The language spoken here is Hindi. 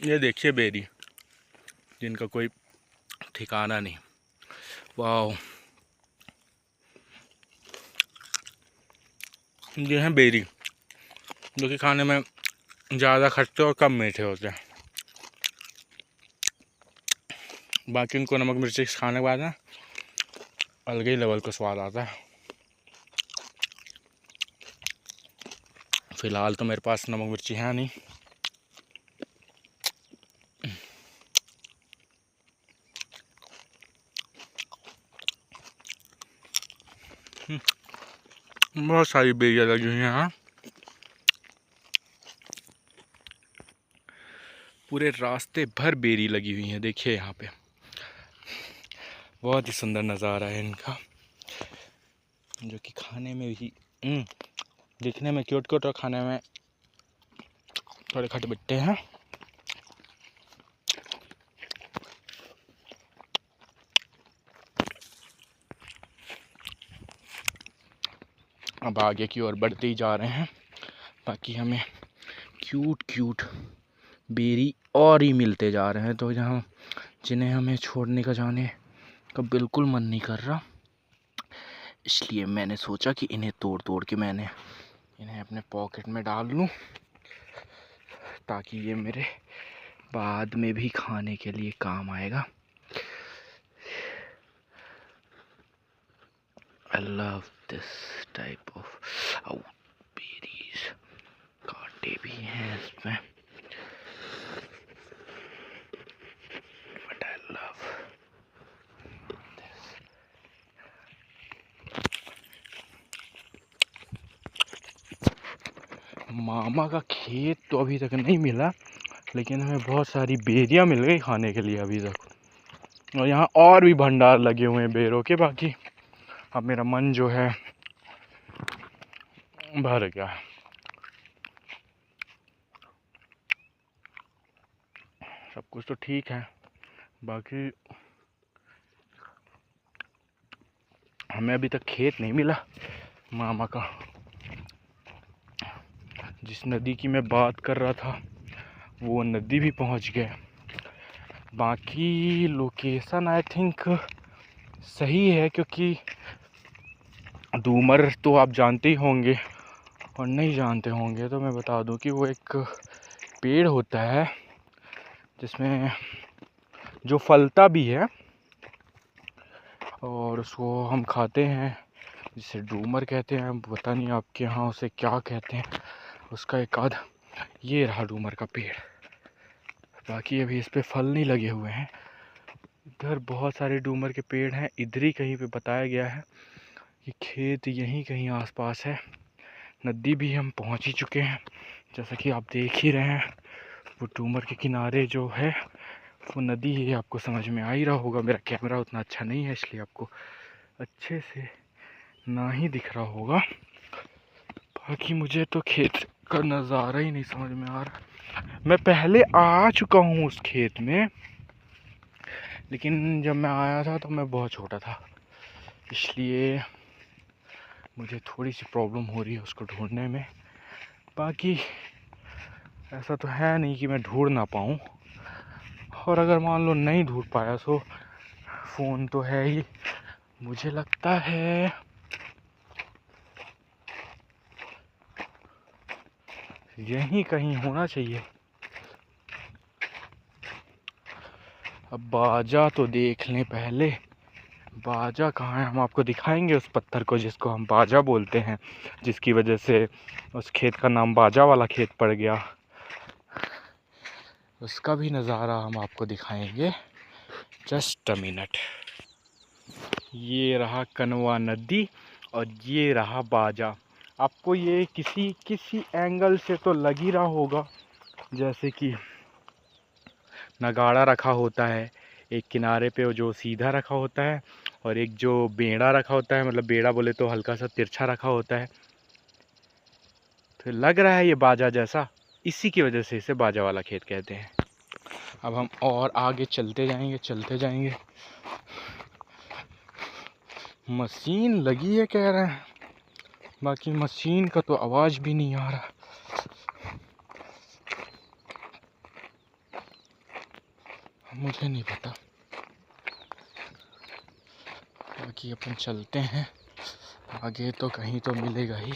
ये देखिए बेरी, जिनका कोई ठिकाना नहीं। वाह, ये हैं बेरी, जो कि खाने में ज़्यादा खट्टे और कम मीठे होते हैं। बाकी इनको नमक मिर्ची खाने के बाद ना अलग ही लेवल का स्वाद आता है। फिलहाल तो मेरे पास नमक मिर्ची है नहीं। बहुत सारी बेरियाँ लगी हुई हैं यहाँ, पूरे रास्ते भर बेरी लगी हुई हैं। देखिए यहाँ पे बहुत ही सुंदर नज़ारा है इनका, जो कि खाने में भी दिखने में क्यूट क्यूट और खाने में थोड़े खटमिट्ठे हैं। अब आगे की ओर बढ़ते ही जा रहे हैं, बाकी हमें क्यूट क्यूट बेरी और ही मिलते जा रहे हैं, तो यहाँ जिन्हें हमें छोड़ने का जाने का बिल्कुल मन नहीं कर रहा। इसलिए मैंने सोचा कि इन्हें तोड़ तोड़ के मैंने इन्हें अपने पॉकेट में डाल लूँ, ताकि ये मेरे बाद में भी खाने के लिए काम आएगा। I love this type of berries. कांटे भी हैं इसमें, but I love this. मामा का खेत तो अभी तक नहीं मिला, लेकिन हमें बहुत सारी बेरियां मिल गई खाने के लिए अभी तक, और यहाँ और भी भंडार लगे हुए हैं बेरों के। बाकी अब मेरा मन जो है भर गया है। सब कुछ तो ठीक है, बाकी हमें अभी तक खेत नहीं मिला मामा का। जिस नदी की मैं बात कर रहा था वो नदी भी पहुंच गए। बाकी लोकेशन आई थिंक सही है, क्योंकि डूमर तो आप जानते ही होंगे, और नहीं जानते होंगे तो मैं बता दूं कि वो एक पेड़ होता है जिसमें जो फलता भी है और उसको हम खाते हैं, जिसे डूमर कहते हैं। पता नहीं आपके यहाँ उसे क्या कहते हैं, उसका एक आध ये रहा डूमर का पेड़। बाकी अभी इस पे फल नहीं लगे हुए हैं। इधर बहुत सारे डूमर के पेड़ हैं। इधर ही कहीं पे बताया गया है कि खेत यहीं कहीं आसपास है। नदी भी हम पहुंच ही चुके हैं, जैसा कि आप देख ही रहे हैं। वो डूमर के किनारे जो है वो नदी है, आपको समझ में आ ही रहा होगा। मेरा कैमरा उतना अच्छा नहीं है, इसलिए आपको अच्छे से ना ही दिख रहा होगा। बाकी मुझे तो खेत का नज़ारा ही नहीं समझ में आ रहा। मैं पहले आ चुका हूँ उस खेत में, लेकिन जब मैं आया था तो मैं बहुत छोटा था, इसलिए मुझे थोड़ी सी प्रॉब्लम हो रही है उसको ढूंढने में। बाकी ऐसा तो है नहीं कि मैं ढूंढ ना पाऊँ, और अगर मान लो नहीं ढूंढ पाया तो फ़ोन तो है ही। मुझे लगता है यहीं कहीं होना चाहिए। अब बाजा तो देख लें पहले, बाजा कहाँ है। हम आपको दिखाएंगे उस पत्थर को जिसको हम बाजा बोलते हैं, जिसकी वजह से उस खेत का नाम बाजा वाला खेत पड़ गया। उसका भी नज़ारा हम आपको दिखाएंगे। Just a minute. ये रहा कनवा नदी और ये रहा बाजा। आपको ये किसी एंगल से तो लग ही रहा होगा, जैसे कि नगाड़ा रखा होता है एक किनारे पे जो सीधा रखा होता है, और एक जो बेड़ा रखा होता है, मतलब बेड़ा बोले तो हल्का सा तिरछा रखा होता है। तो लग रहा है ये बाजा जैसा, इसी की वजह से इसे बाजा वाला खेत कहते हैं। अब हम और आगे चलते जाएंगे। मशीन लगी है कह रहे हैं, बाकी मशीन का तो आवाज़ भी नहीं आ रहा। मुझे नहीं पता। बाकी अपन चलते हैं, आगे तो कहीं तो मिलेगा ही।